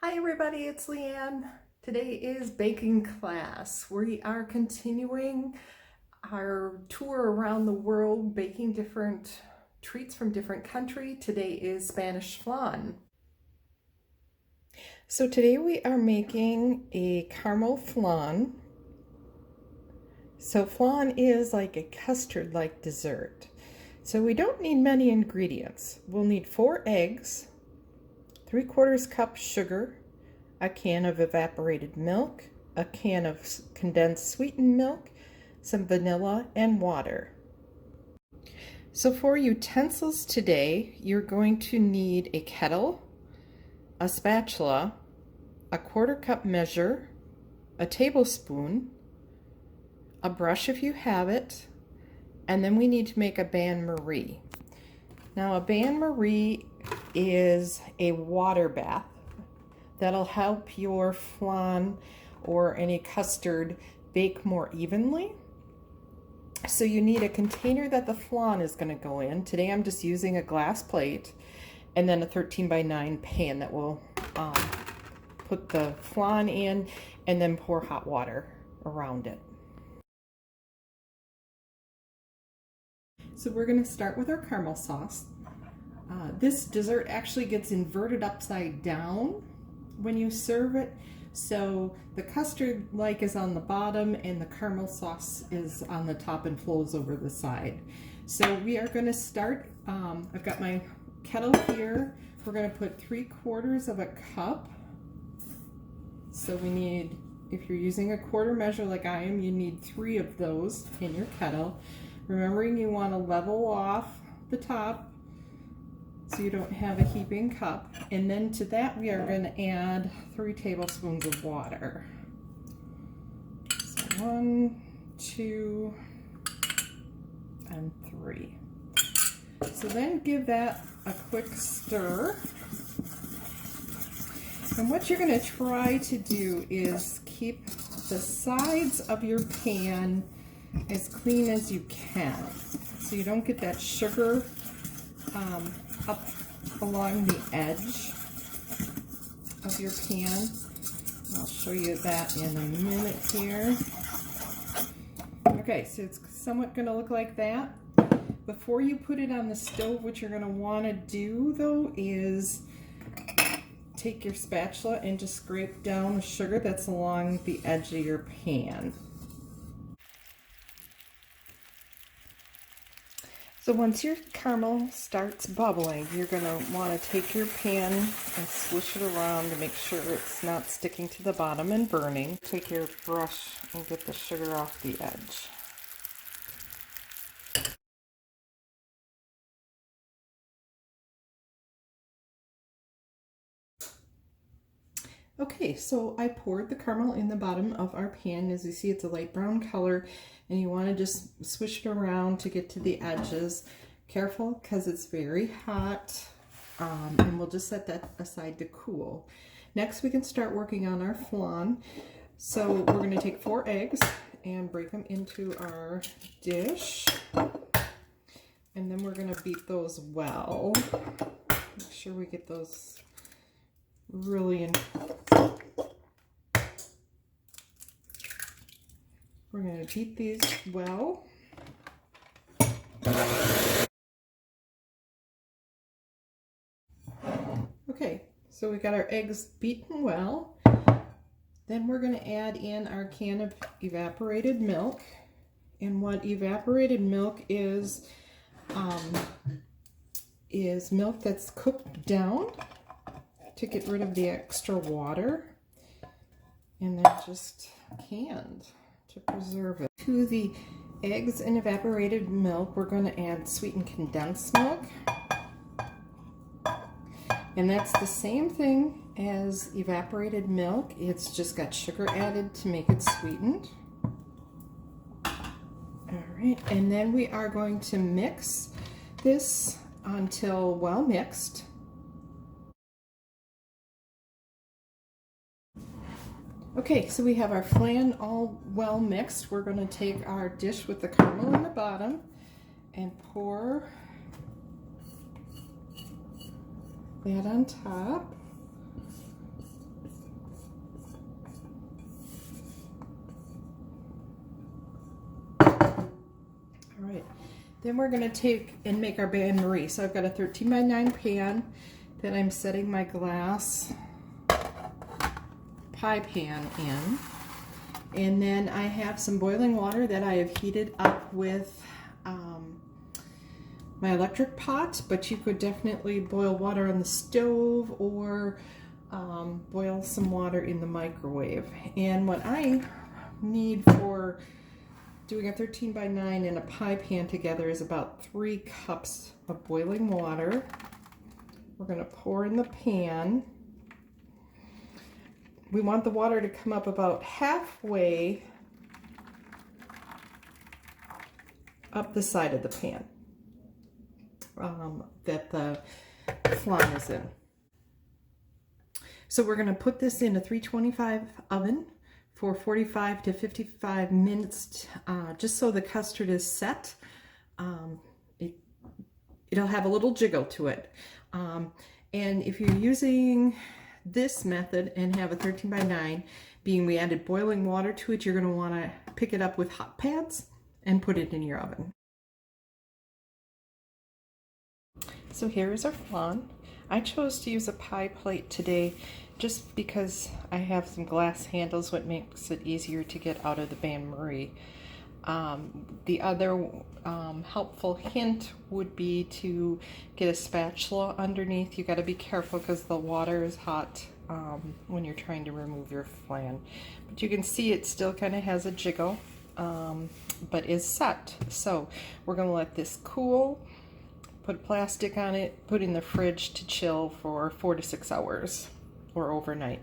Hi everybody, it's LeeAnn. Today is baking class. We are continuing our tour around the world baking different treats from different countries. Today is Spanish flan. So today we are making a caramel flan. So flan is like a custard-like dessert. So we don't need many ingredients. We'll need 4 eggs, 3/4 cup sugar, a can of evaporated milk, a can of condensed sweetened milk, some vanilla, and water. So for utensils today, you're going to need a kettle, a spatula, a 1/4 cup measure, a tablespoon, a brush if you have it, and then we need to make a bain-marie. Now a bain-marie is a water bath that'll help your flan or any custard bake more evenly. So you need a container that the flan is going to go in. Today I'm just using a glass plate and then a 13x9 pan that will put the flan in and then pour hot water around it. So we're going to start with our caramel sauce. This dessert actually gets inverted upside down when you serve it. So the custard like is on the bottom and the caramel sauce is on the top and flows over the side. So we are going to start, I've got my kettle here. We're going to put 3/4 cup. So we need, if you're using a quarter measure like I am, you need 3 of those in your kettle. Remembering you want to level off the top so you don't have a heaping cup. And then to that we are going to add 3 tablespoons of water. So 1, 2, and 3. So then give that a quick stir. And what you're going to try to do is keep the sides of your pan as clean as you can, so you don't get that sugar up along the edge of your pan. I'll show you that in a minute here. Okay, so it's somewhat going to look like that. Before you put it on the stove, what you're going to want to do though is take your spatula and just scrape down the sugar that's along the edge of your pan. So once your caramel starts bubbling, you're going to want to take your pan and swish it around to make sure it's not sticking to the bottom and burning. Take your brush and get the sugar off the edge. Okay, so I poured the caramel in the bottom of our pan. As you see, it's a light brown color, and you want to just swish it around to get to the edges. Careful, because it's very hot, and we'll just set that aside to cool. Next, we can start working on our flan. So we're going to take 4 eggs and break them into our dish, and then we're going to beat those well. Make sure we get those really in. We're going to beat these well. Okay, so we got our eggs beaten well. Then we're going to add in our can of evaporated milk. And what evaporated milk is milk that's cooked down to get rid of the extra water, and then just canned to preserve it. To the eggs and evaporated milk, we're going to add sweetened condensed milk. And that's the same thing as evaporated milk. It's just got sugar added to make it sweetened. All right, and then we are going to mix this until well mixed. Okay, so we have our flan all well mixed. We're going to take our dish with the caramel in the bottom and pour that on top. Then we're going to take and make our bain-marie. So I've got a 13 by 9 pan that I'm setting my glass pie pan in. And then I have some boiling water that I have heated up with my electric pot, but you could definitely boil water on the stove or boil some water in the microwave. And what I need for doing a 13 by 9 and a pie pan together is about 3 cups of boiling water. We're going to pour in the pan. We want the water to come up about halfway up the side of the pan that the flan is in. So we're going to put this in a 325 oven for 45 to 55 minutes, just so the custard is set. It'll have a little jiggle to it. And if you're using this method and have a 13 by 9, being we added boiling water to it, you're going to want to pick it up with hot pads and put it in your oven. So here is our flan. I chose to use a pie plate today just because I have some glass handles, what makes it easier to get out of the bain-marie. The other helpful hint would be to get a spatula underneath. You got to be careful because the water is hot when you're trying to remove your flan. But you can see it still kind of has a jiggle, but is set. So we're going to let this cool, put plastic on it, put in the fridge to chill for 4 to 6 hours or overnight.